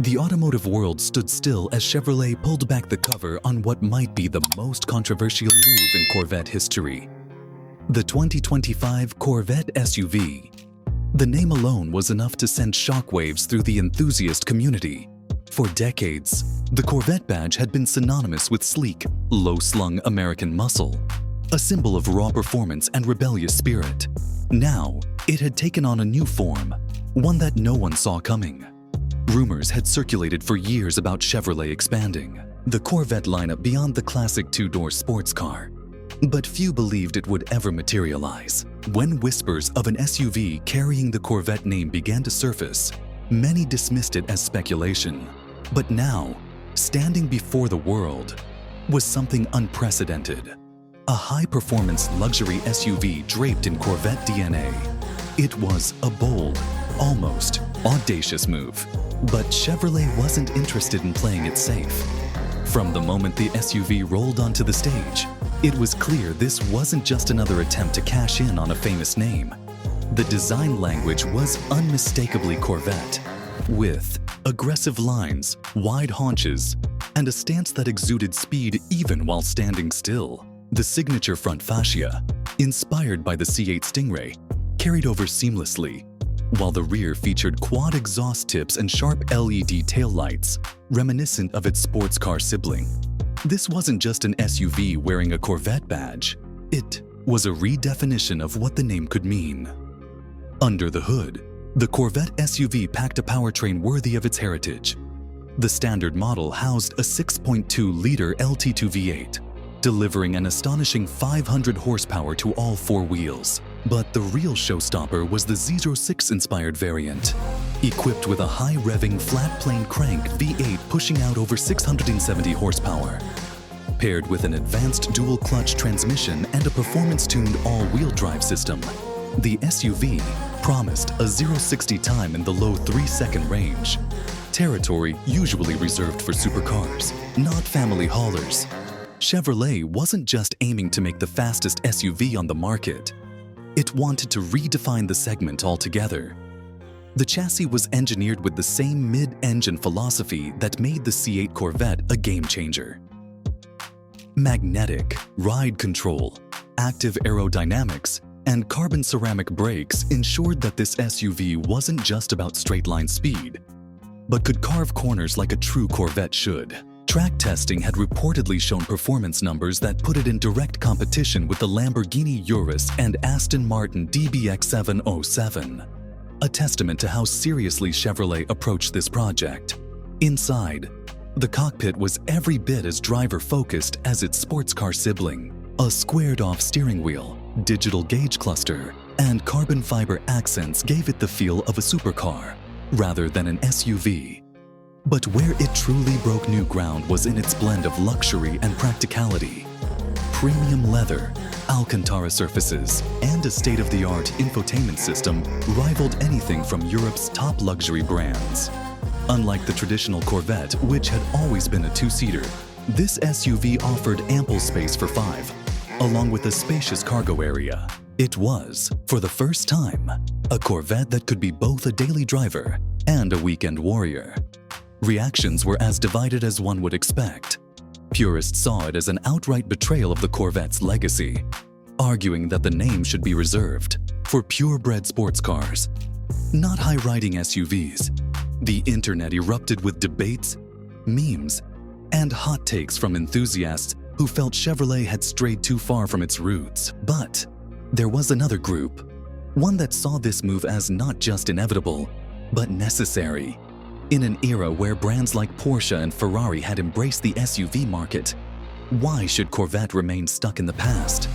The automotive world stood still as Chevrolet pulled back the cover on what might be the most controversial move in Corvette history. The 2025 Corvette SUV. The name alone was enough to send shockwaves through the enthusiast community. For decades, the Corvette badge had been synonymous with sleek, low-slung American muscle, a symbol of raw performance and rebellious spirit. Now, it had taken on a new form, one that no one saw coming. Rumors had circulated for years about Chevrolet expanding the Corvette lineup beyond the classic two-door sports car, but few believed it would ever materialize. When whispers of an SUV carrying the Corvette name began to surface, many dismissed it as speculation. But now, standing before the world, was something unprecedented. A high-performance luxury SUV draped in Corvette DNA. It was a bold, almost audacious move. But Chevrolet wasn't interested in playing it safe. From the moment the SUV rolled onto the stage, it was clear this wasn't just another attempt to cash in on a famous name. The design language was unmistakably Corvette, with aggressive lines, wide haunches, and a stance that exuded speed even while standing still. The signature front fascia, inspired by the C8 Stingray, carried over seamlessly, while the rear featured quad exhaust tips and sharp LED taillights, reminiscent of its sports car sibling. This wasn't just an SUV wearing a Corvette badge. It was a redefinition of what the name could mean. Under the hood, the Corvette SUV packed a powertrain worthy of its heritage. The standard model housed a 6.2-liter LT2 V8, delivering an astonishing 500 horsepower to all four wheels. But the real showstopper was the 06-inspired variant, equipped with a high-revving flat-plane crank V8 pushing out over 670 horsepower. Paired with an advanced dual-clutch transmission and a performance-tuned all-wheel drive system, the SUV promised a 0-60 time in the low 3-second range, territory usually reserved for supercars, not family haulers. Chevrolet wasn't just aiming to make the fastest SUV on the market. It wanted to redefine the segment altogether. The chassis was engineered with the same mid-engine philosophy that made the C8 Corvette a game-changer. Magnetic, ride control, active aerodynamics, and carbon ceramic brakes ensured that this SUV wasn't just about straight-line speed, but could carve corners like a true Corvette should. Track testing had reportedly shown performance numbers that put it in direct competition with the Lamborghini Urus and Aston Martin DBX707, a testament to how seriously Chevrolet approached this project. Inside, the cockpit was every bit as driver-focused as its sports car sibling. A squared-off steering wheel, digital gauge cluster, and carbon fiber accents gave it the feel of a supercar, rather than an SUV. But where it truly broke new ground was in its blend of luxury and practicality. Premium leather, Alcantara surfaces, and a state-of-the-art infotainment system rivaled anything from Europe's top luxury brands. Unlike the traditional Corvette, which had always been a two-seater, this SUV offered ample space for five, along with a spacious cargo area. It was, for the first time, a Corvette that could be both a daily driver and a weekend warrior. Reactions were as divided as one would expect. Purists saw it as an outright betrayal of the Corvette's legacy, arguing that the name should be reserved for purebred sports cars, not high-riding SUVs. The internet erupted with debates, memes, and hot takes from enthusiasts who felt Chevrolet had strayed too far from its roots. But there was another group, one that saw this move as not just inevitable, but necessary. In an era where brands like Porsche and Ferrari had embraced the SUV market, why should Corvette remain stuck in the past?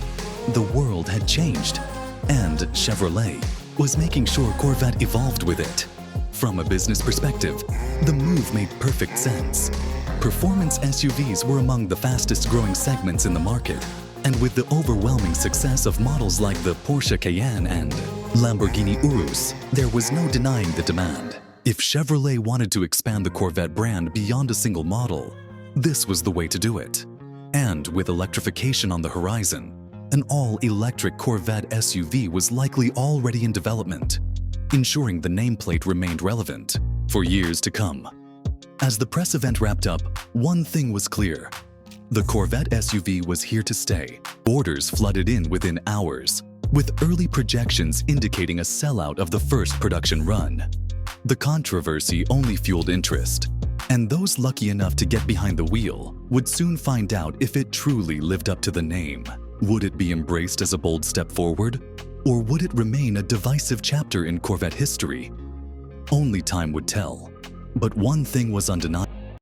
The world had changed, and Chevrolet was making sure Corvette evolved with it. From a business perspective, the move made perfect sense. Performance SUVs were among the fastest-growing segments in the market, and with the overwhelming success of models like the Porsche Cayenne and Lamborghini Urus, there was no denying the demand. If Chevrolet wanted to expand the Corvette brand beyond a single model, this was the way to do it. And with electrification on the horizon, an all-electric Corvette SUV was likely already in development, ensuring the nameplate remained relevant for years to come. As the press event wrapped up, one thing was clear. The Corvette SUV was here to stay. Orders flooded in within hours, with early projections indicating a sellout of the first production run. The controversy only fueled interest, and those lucky enough to get behind the wheel would soon find out if it truly lived up to the name. Would it be embraced as a bold step forward, or would it remain a divisive chapter in Corvette history? Only time would tell. But one thing was undeniable.